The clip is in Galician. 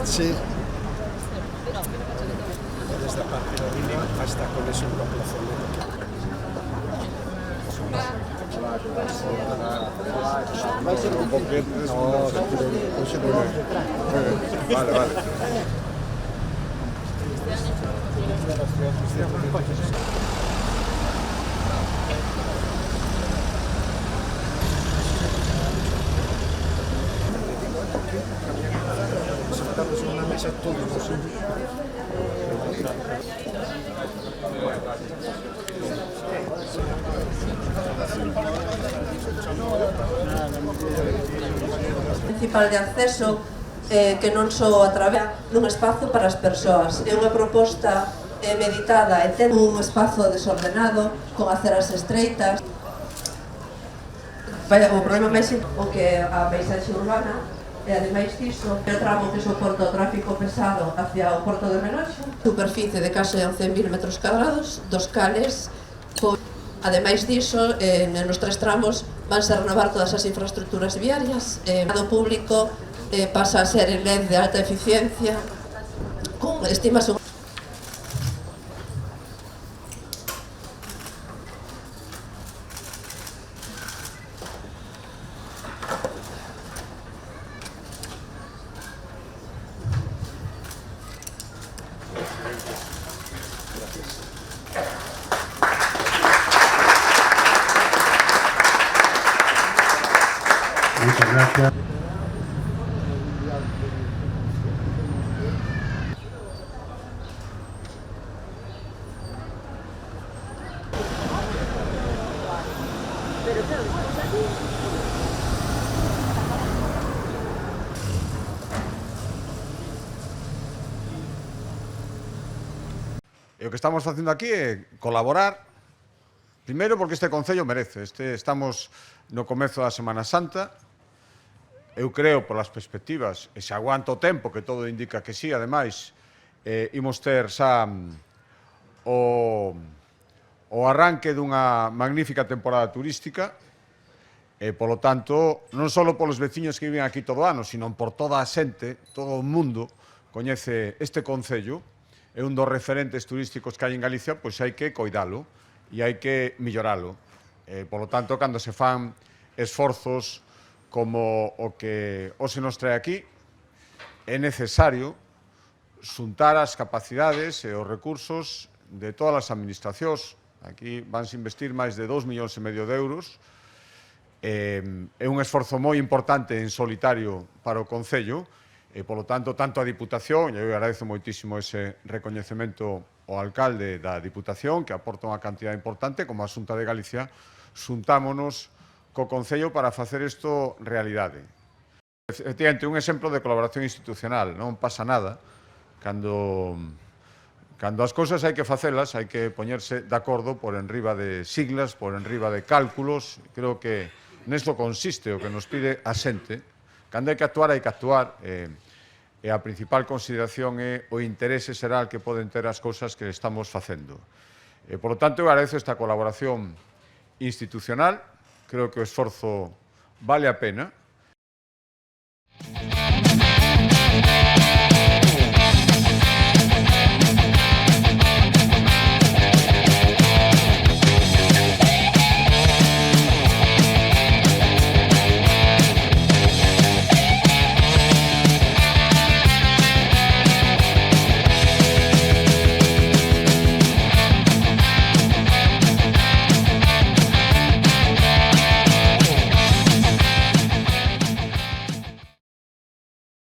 Sí. Desde a parte de arriba hasta con eso una plazoleta. Vai ser un poquito. Vale, vale. Sentarnos en una mesa todos así. Principal de acceso que non só a través dun espazo para as persoas. É unha proposta meditada e ten un espazo desordenado con aceras estreitas. O problema máis o que a paisaxe urbana e ademais diso, o tramo que soporta o tráfico pesado hacia o porto de Menoxe, superficie de case 11.000 metros cadrados, dos cales, ademais diso, nos 3 tramos vanse renovar todas as infraestructuras viarias, o público pasa a ser en LED de alta eficiencia, con estimas Muchas gracias. E o que estamos facendo aquí é colaborar, primeiro porque este Concello merece. Estamos no comezo da Semana Santa. Eu creo, polas perspectivas, e se aguanta o tempo, que todo indica que sí, ademais, imos ter xa o arranque dunha magnífica temporada turística, e, polo tanto, non só polos veciños que viven aquí todo o ano, sino por toda a xente, todo o mundo, coñece este Concello, é un dos referentes turísticos que hai en Galicia, pois hai que coidalo e hai que milloralo. Polo tanto, cando se fan esforzos como o que hoxe nos trae aquí, é necesario xuntar as capacidades e os recursos de todas as administracións. Aquí vanse investir máis de 2,5 millóns de euros. É un esforzo moi importante en solitario para o Concello, e, polo tanto, tanto a Diputación, e eu agradezo moitísimo ese recoñecemento ao alcalde da Diputación, que aporta unha cantidad importante, como a Xunta de Galicia, xuntámonos co Concello para facer isto realidade. Efectivamente, un exemplo de colaboración institucional, non pasa nada. Cando as cousas hai que facelas, hai que poñerse de acordo por enriba de siglas, por enriba de cálculos. Creo que nesto consiste o que nos pide a xente. Cando hai que actuar, e a principal consideración é o interese xeral que poden ter as cousas que estamos facendo. Por lo tanto, eu agradezo esta colaboración institucional. Creo que o esforzo vale a pena.